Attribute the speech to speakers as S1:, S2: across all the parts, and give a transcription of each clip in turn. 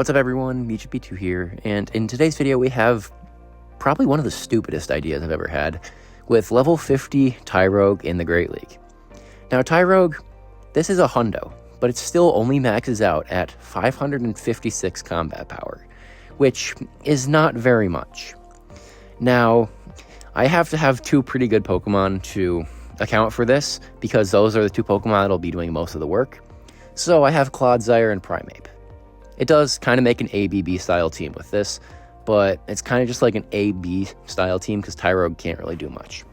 S1: What's up everyone, B2 here, and in today's video we have probably one of the stupidest ideas I've ever had with level 50 Tyrogue in the Great League. Now Tyrogue, this is a hundo, but it still only maxes out at 556 combat power, which is not very much. Now, I have to have two pretty good Pokemon to account for this, because those are the two Pokemon that'll be doing most of the work. So I have Clodsire and Primeape. It does kind of make an ABB style team with this, but it's kind of just like an AB style team because Tyrogue can't really do much.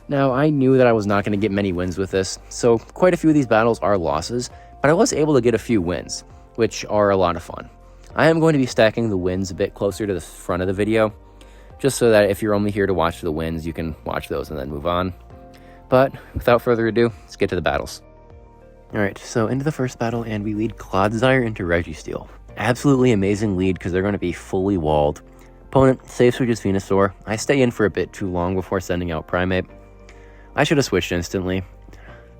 S1: Now, I knew that I was not going to get many wins with this, so quite a few of these battles are losses, but I was able to get a few wins, which are a lot of fun. I am going to be stacking the wins a bit closer to the front of the video, just so that if you're only here to watch the wins, you can watch those and then move on. But without further ado, let's get to the battles. Alright, so into the first battle, and we lead Clodsire into Registeel. Absolutely amazing lead because they're going to be fully walled. Opponent safe switches Venusaur. I stay in for a bit too long before sending out Primeape. I should have switched instantly.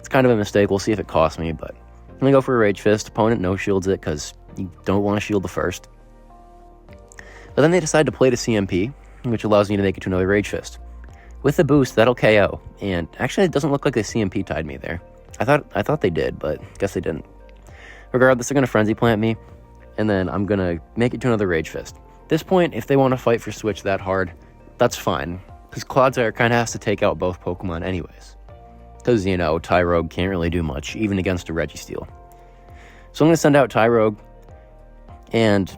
S1: It's kind of a mistake, we'll see if it costs me, but I'm going to go for a Rage Fist. Opponent no shields it because you don't want to shield the first. But then they decide to play the CMP, which allows me to make it to another Rage Fist. With the boost, that'll KO, and actually it doesn't look like the CMP tied me there. I thought they did, but guess they didn't. Regardless, they're going to Frenzy Plant me, and then I'm going to make it to another Rage Fist. At this point, if they want to fight for Switch that hard, that's fine, because Clodsire kind of has to take out both Pokemon anyways. Because, you know, Tyrogue can't really do much, even against a Registeel. So I'm going to send out Tyrogue, and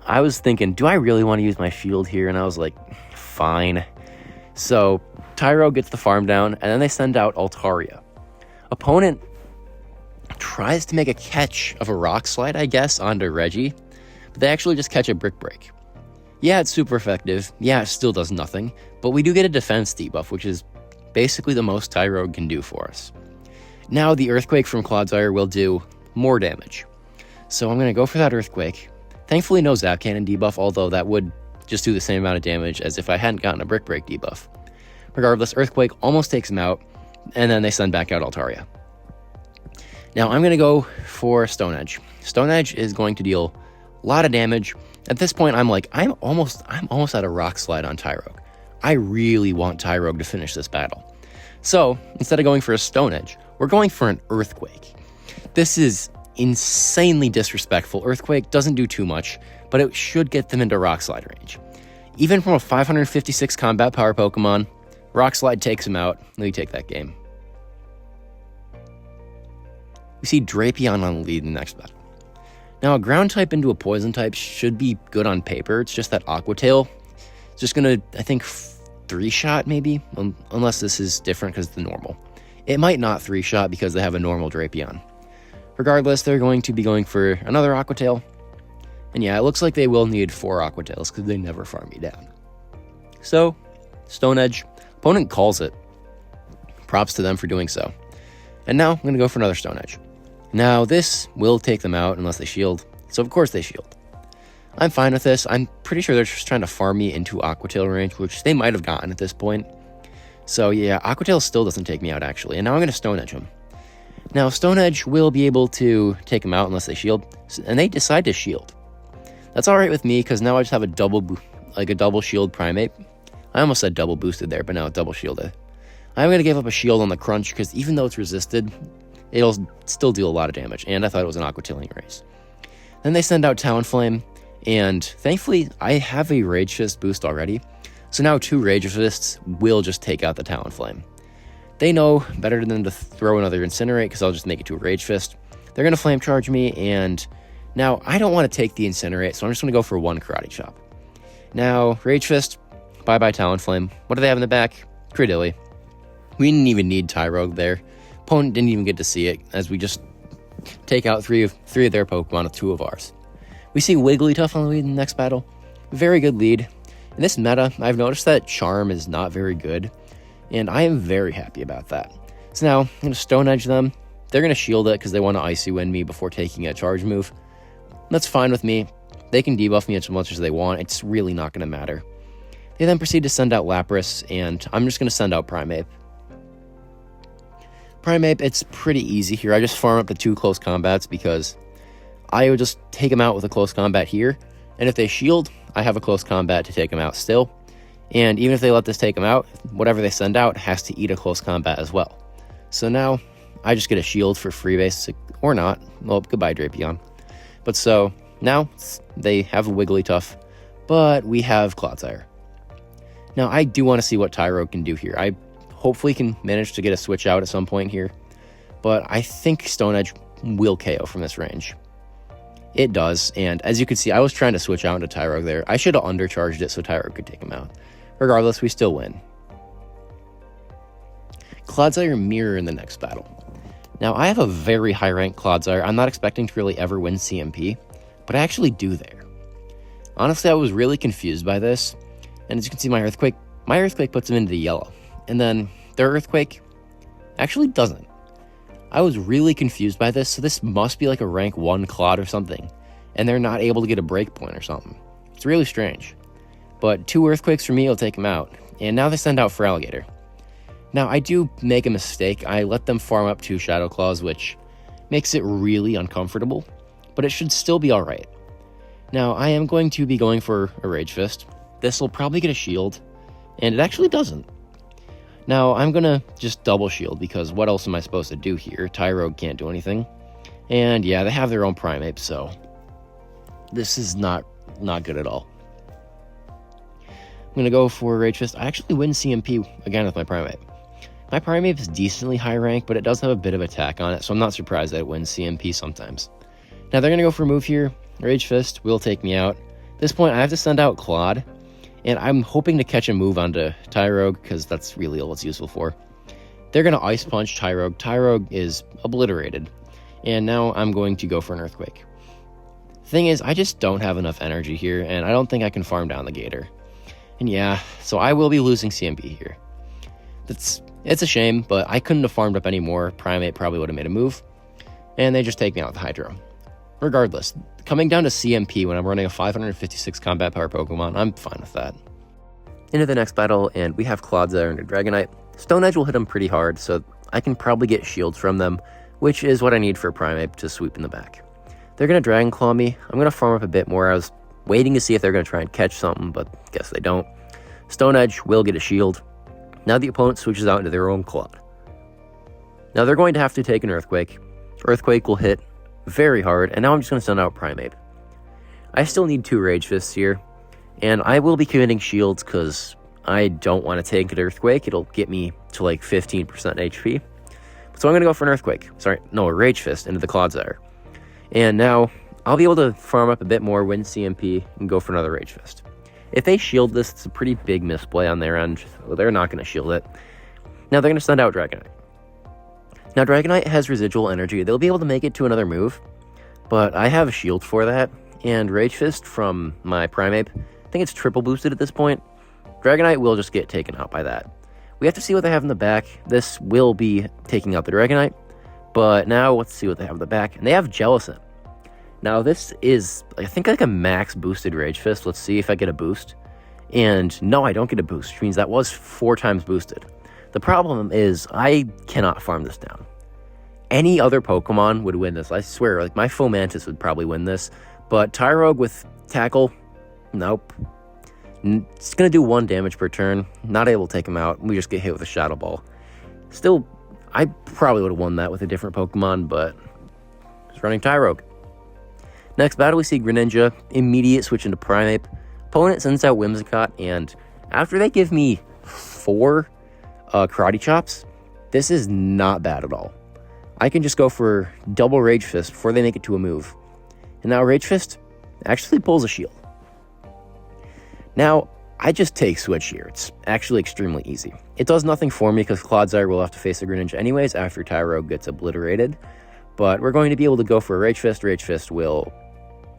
S1: I was thinking, do I really want to use my shield here? And I was like, fine. So Tyrogue gets the farm down, and then they send out Altaria. Opponent tries to make a catch of a Rock Slide, I guess, onto Reggie, but they actually just catch a Brick Break. Yeah, it's super effective. Yeah, it still does nothing, but we do get a defense debuff, which is basically the most Tyrogue can do for us. Now the Earthquake from Clodsire will do more damage. So I'm going to go for that Earthquake. Thankfully no Zap Cannon debuff, although that would just do the same amount of damage as if I hadn't gotten a Brick Break debuff. Regardless, Earthquake almost takes him out, and then they send back out Altaria. Now I'm going to go for Stone Edge. Stone Edge is going to deal a lot of damage. At this point, I'm almost at a Rock Slide on Tyrogue. I really want Tyrogue to finish this battle. So instead of going for a Stone Edge, we're going for an Earthquake. This is insanely disrespectful. Earthquake doesn't do too much, but it should get them into Rock Slide range. Even from a 556 combat power Pokemon, Rock Slide takes him out, and we take that game. We see Drapeon on the lead in the next battle. Now, a ground type into a poison type should be good on paper. It's just that Aqua Tail is just going to, I think, 3-shot maybe, unless this is different because it's the normal. It might not 3-shot because they have a normal Drapeon. Regardless, they're going to be going for another Aqua Tail. And yeah, it looks like they will need 4 Aqua Tails because they never farm me down. So, Stone Edge. Opponent calls it. Props to them for doing so. And now I'm going to go for another Stone Edge. Now this will take them out unless they shield. So of course they shield. I'm fine with this. I'm pretty sure they're just trying to farm me into Aqua Tail range, which they might have gotten at this point. So yeah, Aqua Tail still doesn't take me out actually. And now I'm going to Stone Edge him. Now Stone Edge will be able to take him out unless they shield. And they decide to shield. That's alright with me because now I just have a double shield Primeape. I almost said double boosted there, but now it's double shielded. I'm going to give up a shield on the Crunch, because even though it's resisted, it'll still deal a lot of damage, and I thought it was an Aqua Tailing race. Then they send out Talonflame, and thankfully, I have a Rage Fist boost already, so now 2 Rage Fists will just take out the Talonflame. They know better than to throw another Incinerate, because I'll just make it to a Rage Fist. They're going to Flame Charge me, and now I don't want to take the Incinerate, so I'm just going to go for 1 Karate Chop. Now, Rage Fist, bye-bye Talonflame. What do they have in the back? Credilly. We didn't even need Tyrogue there. Opponent didn't even get to see it, as we just take out three of their Pokemon with 2 of ours. We see Wigglytuff on the lead in the next battle. Very good lead. In this meta, I've noticed that Charm is not very good, and I am very happy about that. So now, I'm going to Stone Edge them. They're going to shield it because they want to Icy Wind me before taking a charge move. That's fine with me. They can debuff me as much as they want. It's really not going to matter. They then proceed to send out Lapras, and I'm just going to send out Primeape. Primeape, it's pretty easy here. I just farm up to 2 close combats because I would just take them out with a close combat here. And if they shield, I have a close combat to take them out still. And even if they let this take them out, whatever they send out has to eat a close combat as well. So now I just get a shield for free basic, or not. Well, goodbye Drapeon. But so now they have a Wigglytuff, but we have Clodsire. Now I do want to see what Tyrogue can do here. I hopefully can manage to get a switch out at some point here, but I think Stone Edge will KO from this range. It does, and as you can see, I was trying to switch out into Tyrogue there. I should have undercharged it so Tyrogue could take him out. Regardless, we still win. Clodsire Mirror in the next battle. Now, I have a very high-ranked Clodsire. I'm not expecting to really ever win CMP, but I actually do there. Honestly, I was really confused by this, and as you can see, my Earthquake puts him into the yellow, and then their Earthquake actually doesn't. I was really confused by this, so this must be like a rank 1 Clod or something, and they're not able to get a breakpoint or something. It's really strange. But 2 Earthquakes for me will take him out, and now they send out Feraligatr. Now, I do make a mistake. I let them farm up 2 Shadow Claws, which makes it really uncomfortable, but it should still be alright. Now, I am going to be going for a Rage Fist. This will probably get a shield, and it actually doesn't. Now, I'm going to just double shield, because what else am I supposed to do here? Tyrogue can't do anything. And yeah, they have their own Primeape, so this is not good at all. I'm going to go for Rage Fist. I actually win CMP again with my Primeape. My Primeape is decently high rank, but it does have a bit of attack on it, so I'm not surprised that it wins CMP sometimes. Now, they're going to go for a move here. Rage Fist will take me out. At this point, I have to send out Claude. And I'm hoping to catch a move onto Tyrogue, because that's really all it's useful for. They're going to Ice Punch Tyrogue. Tyrogue is obliterated. And now I'm going to go for an Earthquake. Thing is, I just don't have enough energy here, and I don't think I can farm down the Gator. And yeah, so I will be losing CMP here. It's a shame, but I couldn't have farmed up any more. Primeape probably would have made a move. And they just take me out with Hydro. Regardless, coming down to CMP when I'm running a 556 combat power Pokemon, I'm fine with that. Into the next battle, and we have Clodsire and a Dragonite. Stone Edge will hit them pretty hard, so I can probably get shields from them, which is what I need for Primeape to sweep in the back. They're going to Dragon Claw me. I'm going to farm up a bit more. I was waiting to see if they're going to try and catch something, but guess they don't. Stone Edge will get a shield. Now the opponent switches out into their own Claude. Now they're going to have to take an Earthquake. Earthquake will hit very hard, and now I'm just going to send out Primeape. I still need 2 Rage Fists here, and I will be committing shields because I don't want to take an Earthquake. It'll get me to like 15% HP. So I'm going to go for an Earthquake. Sorry, no, a Rage Fist into the Clodsire. And now I'll be able to farm up a bit more, win CMP, and go for another Rage Fist. If they shield this, it's a pretty big misplay on their end. So they're not going to shield it. Now they're going to send out Dragonite. Now, Dragonite has residual energy. They'll be able to make it to another move, but I have a shield for that, and Rage Fist from my Primeape, I think it's triple boosted at this point. Dragonite will just get taken out by that. We have to see what they have in the back. This will be taking out the Dragonite, but now let's see what they have in the back. And they have Jellicent. Now, this is, I think, like a max boosted Rage Fist. Let's see if I get a boost. And no, I don't get a boost, which means that was 4 times boosted. The problem is I cannot farm this down. Any other Pokemon would win this. I swear, like my Fomantis would probably win this. But Tyrogue with Tackle, nope. It's going to do 1 damage per turn. Not able to take him out. We just get hit with a Shadow Ball. Still, I probably would have won that with a different Pokemon, but it's running Tyrogue. Next battle, we see Greninja. Immediate switch into Primeape. Opponent sends out Whimsicott, and after they give me 4 Karate Chops, this is not bad at all. I can just go for double Rage Fist before they make it to a move. And now Rage Fist actually pulls a shield. Now, I just take Switch here. It's actually extremely easy. It does nothing for me because Clodsire will have to face a Greninja anyways after Tyrogue gets obliterated. But we're going to be able to go for a Rage Fist. Rage Fist will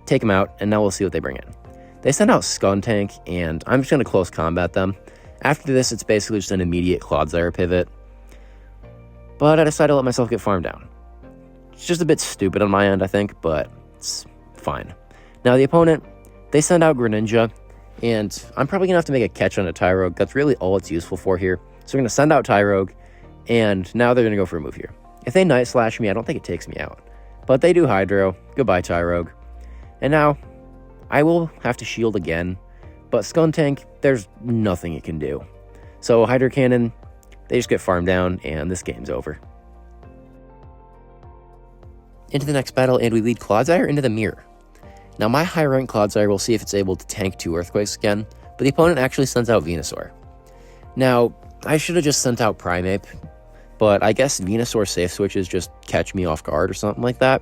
S1: take him out, and now we'll see what they bring in. They send out Skuntank, and I'm just going to close combat them. After this, it's basically just an immediate Clodsire pivot. But I decided to let myself get farmed down. It's just a bit stupid on my end, I think, but it's fine. Now, the opponent, they send out Greninja, and I'm probably going to have to make a catch on a Tyrogue. That's really all it's useful for here. So we're going to send out Tyrogue, and now they're going to go for a move here. If they Night Slash me, I don't think it takes me out. But they do Hydro. Goodbye, Tyrogue. And now, I will have to shield again, but Skuntank, there's nothing it can do. So Hydro Cannon, they just get farmed down, and this game's over. Into the next battle, and we lead Clodsire into the mirror. Now my high rank Clodsire will see if it's able to tank 2 Earthquakes again, but the opponent actually sends out Venusaur. Now, I should have just sent out Primeape, but I guess Venusaur safe switches just catch me off guard or something like that.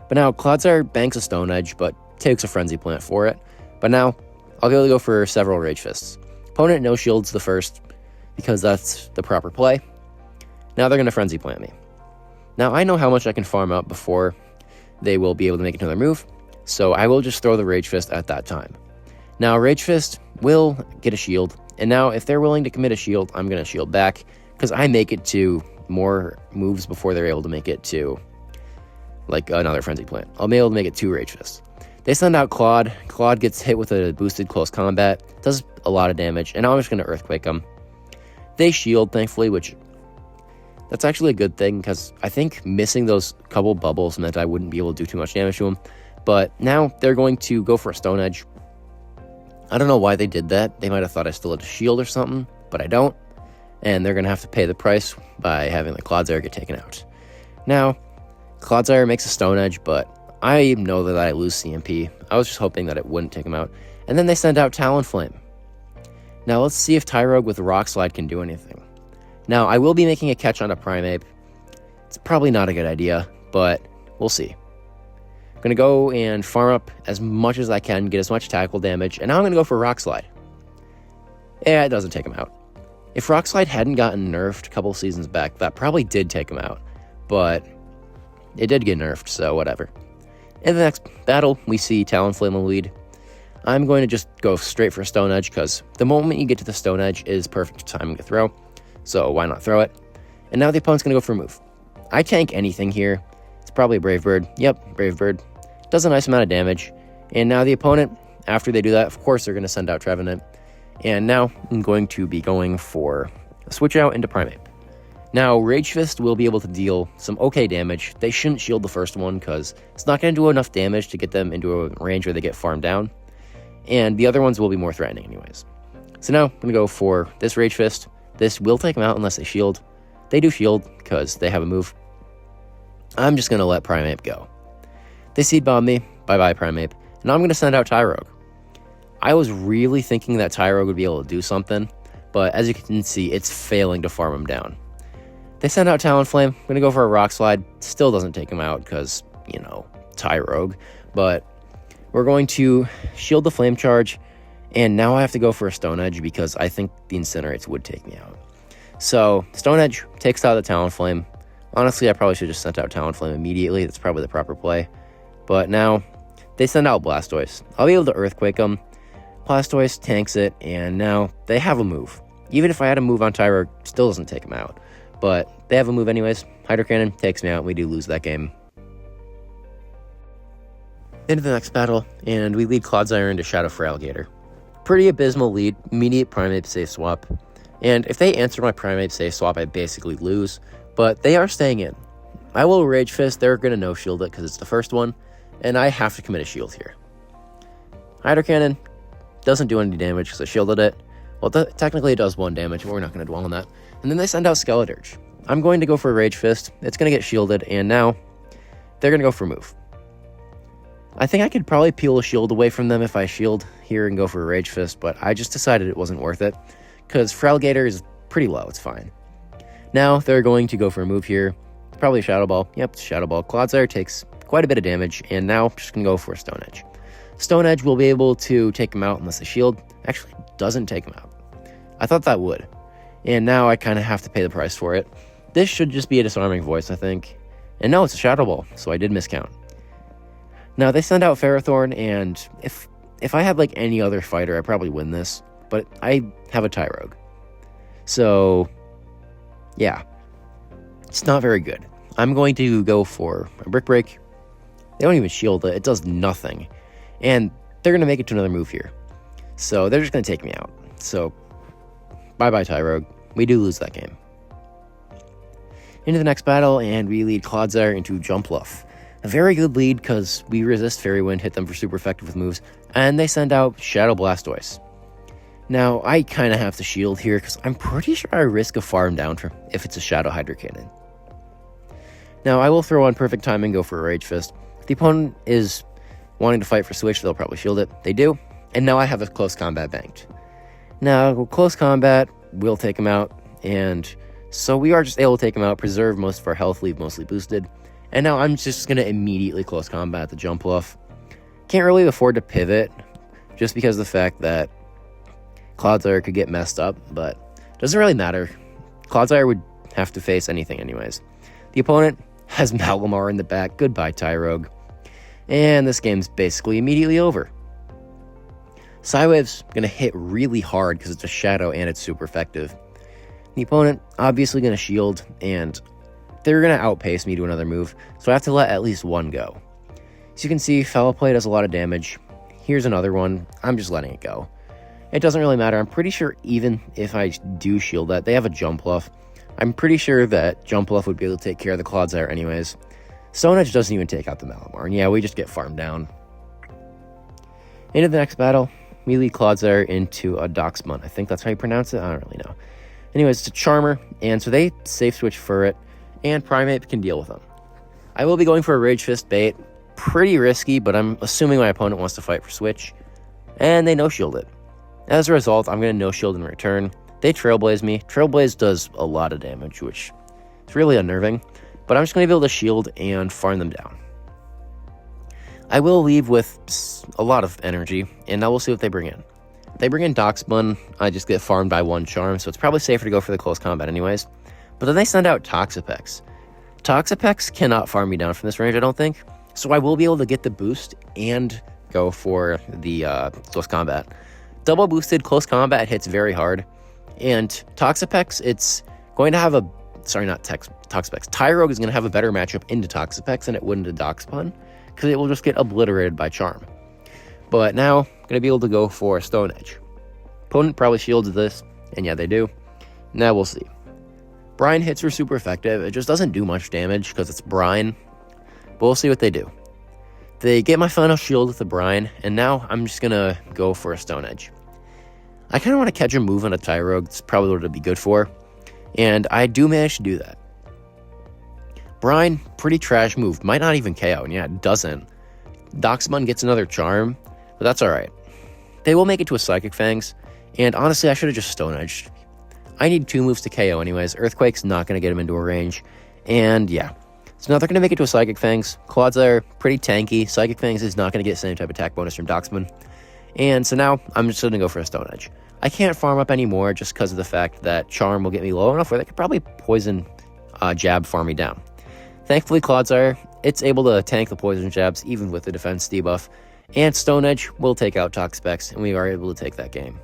S1: But now Clodsire banks a Stone Edge, but takes a Frenzy Plant for it. But now, I'll be able to go for several Rage Fists. Opponent no shields the first, because that's the proper play. Now they're going to Frenzy Plant me. Now I know how much I can farm out before they will be able to make another move, so I will just throw the Rage Fist at that time. Now Rage Fist will get a shield, and now if they're willing to commit a shield, I'm going to shield back, because I make it to more moves before they're able to make it to like another Frenzy Plant. I'll be able to make it 2 Rage Fists. They send out Claude. Claude gets hit with a boosted close combat, does a lot of damage, and now I'm just going to Earthquake them. They shield, thankfully, which that's actually a good thing, because I think missing those couple bubbles meant I wouldn't be able to do too much damage to them. But now they're going to go for a Stone Edge. I don't know why they did that. They might have thought I still had a shield or something, but I don't. And they're going to have to pay the price by having the Clodsire get taken out. Now, Clodsire makes a Stone Edge, but I know that I lose CMP. I was just hoping that it wouldn't take him out. And then they send out Talonflame. Now let's see if Tyrogue with Rock Slide can do anything. Now, I will be making a catch on a Primeape. It's probably not a good idea, but we'll see. I'm going to go and farm up as much as I can, get as much tackle damage, and now I'm going to go for Rock Slide. Yeah, it doesn't take him out. If Rock Slide hadn't gotten nerfed a couple seasons back, that probably did take him out, but it did get nerfed, so whatever. In the next battle, we see Talonflame in the lead. I'm going to just go straight for a Stone Edge, because the moment you get to the Stone Edge is perfect timing to throw. So why not throw it? And now the opponent's going to go for a move. I tank anything here. It's probably a Brave Bird. Yep, Brave Bird. Does a nice amount of damage. And now the opponent, after they do that, of course they're going to send out Trevenant. And now I'm going to be going for a switch out into Primeape. Now Rage Fist will be able to deal some okay damage. They shouldn't shield the first one, because it's not going to do enough damage to get them into a range where they get farmed down. And the other ones will be more threatening anyways. So now I'm going to go for this Rage Fist. This will take them out unless they shield. They do shield because they have a move. I'm just going to let Primeape go. They Seed Bomb me. Bye-bye, Primeape. And now I'm going to send out Tyrogue. I was really thinking that Tyrogue would be able to do something, but as you can see, it's failing to farm him down. They send out Talonflame. I'm going to go for a Rock Slide. Still doesn't take him out because, you know, Tyrogue. But we're going to shield the Flame Charge. And now I have to go for a Stone Edge because I think the Incinerates would take me out. So, Stone Edge takes out the Talonflame. Honestly, I probably should have just sent out Talonflame immediately. That's probably the proper play. But now, they send out Blastoise. I'll be able to Earthquake them. Blastoise tanks it, and now they have a move. Even if I had a move on Tyrogue, still doesn't take him out. But they have a move anyways. Hydro Cannon takes me out, and we do lose that game. Into the next battle, and we lead Clodsire into Shadow Feraligatr. Pretty abysmal lead, immediate Primeape safe swap. And if they answer my Primeape safe swap, I basically lose. But they are staying in. I will Rage Fist, they're going to no-shield it because it's the first one. And I have to commit a shield here. Hydro Cannon doesn't do any damage because I shielded it. Well, technically it does 1 damage, but we're not going to dwell on that. And then they send out Skeledirge. I'm going to go for a Rage Fist. It's going to get shielded, and now they're going to go for a move. I think I could probably peel a shield away from them if I shield here and go for a Rage Fist, but I just decided it wasn't worth it, because Feraligatr is pretty low, it's fine. Now, they're going to go for a move here. Probably a Shadow Ball. Yep, it's a Shadow Ball. Clodsire takes quite a bit of damage, and now I'm just going to go for a Stone Edge. Stone Edge will be able to take him out unless the shield actually doesn't take him out. I thought that would. And now I kind of have to pay the price for it. This should just be a Disarming Voice, I think. And no, it's a Shadow Ball, so I did miscount. Now, they send out Ferrothorn, and if I had, like, any other fighter, I'd probably win this. But I have a Tyrogue. So, yeah. It's not very good. I'm going to go for a Brick Break. They don't even shield it. It does nothing. And they're going to make it to another move here. So, they're just going to take me out. So, bye-bye, Tyrogue. We do lose that game. Into the next battle, and we lead Clodsire into Jumpluff. A very good lead because we resist Fairy Wind, hit them for super effective with moves, and they send out Shadow Blastoise. Now, I kind of have to shield here because I'm pretty sure I risk a farm down for if it's a Shadow Hydro Cannon. Now, I will throw on Perfect Time and go for a Rage Fist. If the opponent is wanting to fight for Switch, they'll probably shield it. They do, and now I have a Close Combat banked. Now, Close Combat will take him out, and so we are just able to take him out, preserve most of our health, leave mostly boosted. And now I'm just going to immediately Close Combat the Jumpluff. Can't really afford to pivot, just because of the fact that Clodsire could get messed up, but doesn't really matter. Clodsire would have to face anything anyways. The opponent has Malamar in the back. Goodbye, Tyrogue. And this game's basically immediately over. Psywave's going to hit really hard because it's a Shadow and it's super effective. The opponent obviously going to shield, and they're going to outpace me to another move, so I have to let at least one go. As you can see, Foul Play does a lot of damage. Here's another one. I'm just letting it go. It doesn't really matter. I'm pretty sure even if I do shield that, they have a Jumpluff. I'm pretty sure that Jumpluff would be able to take care of the Clodsire anyways. Stone Edge doesn't even take out the Malamar, and yeah, we just get farmed down. Into the next battle, we lead Clodsire into a Docsbun. I think that's how you pronounce it. I don't really know. Anyways, it's a Charmer, and so they safe switch for it, and Primeape can deal with them. I will be going for a Rage Fist bait. Pretty risky, but I'm assuming my opponent wants to fight for Switch, and they no-shield it. As a result, I'm going to no-shield in return. They Trailblaze me. Trailblaze does a lot of damage, which is really unnerving, but I'm just going to be able to shield and farm them down. I will leave with a lot of energy, and now we'll see what they bring in. If they bring in Docsbun, I just get farmed by one charm, so it's probably safer to go for the close combat anyways. But then they send out Toxapex. Toxapex cannot farm me down from this range, I don't think, so I will be able to get the boost and go for the close combat. Double boosted close combat hits very hard, and Toxapex, it's going to have a... Sorry, not Toxapex. Tyrogue is going to have a better matchup into Toxapex than it would into Docsbun, because it will just get obliterated by Charm. But now, I'm going to be able to go for Stone Edge. Opponent probably shields this, and yeah, they do. Now we'll see. Brine hits are super effective. It just doesn't do much damage because it's Brine, but we'll see what they do. They get my final shield with the Brine, and now I'm just going to go for a Stone Edge. I kind of want to catch a move on a Tyrogue. It's probably what it'd be good for, and I do manage to do that. Brine, pretty trash move. Might not even KO, and yeah, it doesn't. Docsbun gets another Charm, but that's alright. They will make it to a Psychic Fangs, and honestly, I should have just Stone Edged. I need 2 moves to KO anyways. Earthquake's not going to get him into a range, and yeah. So now they're going to make it to a Psychic Fangs. Clodsire, pretty tanky. Psychic Fangs is not going to get the same type of attack bonus from Docsbun. And so now, I'm just going to go for a Stone Edge. I can't farm up anymore just because of the fact that Charm will get me low enough where they could probably Poison Jab farm me down. Thankfully, Clodsire, it's able to tank the Poison Jabs even with the defense debuff. And Stone Edge will take out Toxapex, and we are able to take that game.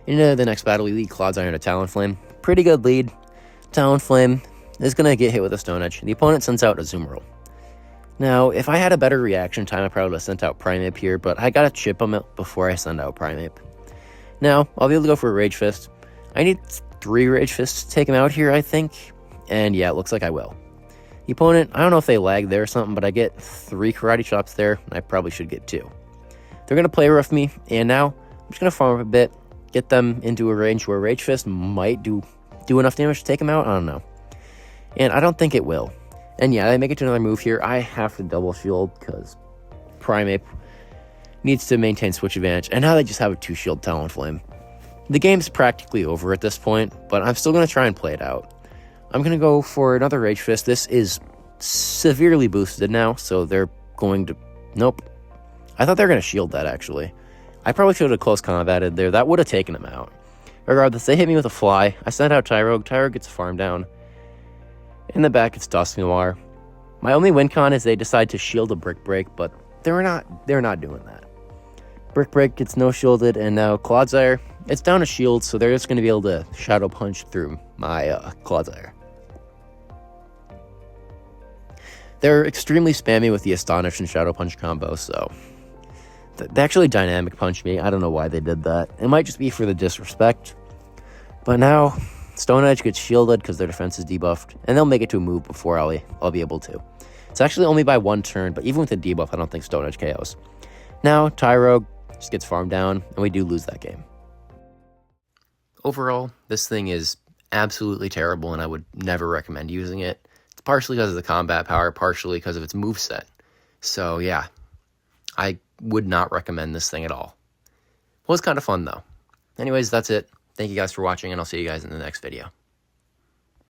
S1: Into the next battle, we lead Clodsire into Talonflame. Pretty good lead. Talonflame is going to get hit with a Stone Edge. The opponent sends out a Azumarill. Now, if I had a better reaction time, I probably would have sent out Primeape here, but I got to chip him before I send out Primeape. Now, I'll be able to go for a Rage Fist. I need 3 Rage Fists to take him out here, I think. And yeah, it looks like I will. The opponent, I don't know if they lag there or something, but I get 3 Karate Chops there, and I probably should get 2. They're going to play rough me, and now I'm just going to farm up a bit, get them into a range where Rage Fist might do enough damage to take him out. I don't know. And I don't think it will. And yeah, they make it to another move here. I have to double shield because Primeape needs to maintain switch advantage. And now they just have a 2-shield Talonflame. The game's practically over at this point, but I'm still going to try and play it out. I'm going to go for another Rage Fist. This is severely boosted now, so they're going to... Nope. I thought they were going to shield that, actually. I probably should have close combated there. That would have taken him out. Regardless, they hit me with a Fly. I sent out Tyrogue. Tyrogue gets a farm down. In the back, it's Dusknoir. My only win con is they decide to shield a Brick Break, but they're not doing that. Brick Break gets no-shielded, and now Clodsire, it's down to shield, so they're just going to be able to Shadow Punch through my Clodsire. They're extremely spammy with the Astonish and Shadow Punch combo, so... They actually Dynamic Punch me. I don't know why they did that. It might just be for the disrespect. But now, Stone Edge gets shielded because their defense is debuffed, and they'll make it to a move before I'll be able to. It's actually only by 1 turn, but even with the debuff, I don't think Stone Edge KOs. Now, Tyrogue just gets farmed down, and we do lose that game. Overall, this thing is absolutely terrible, and I would never recommend using it. It's partially because of the combat power, partially because of its moveset. So, yeah, I would not recommend this thing at all. It was kind of fun, though. Anyways, that's it. Thank you guys for watching, and I'll see you guys in the next video.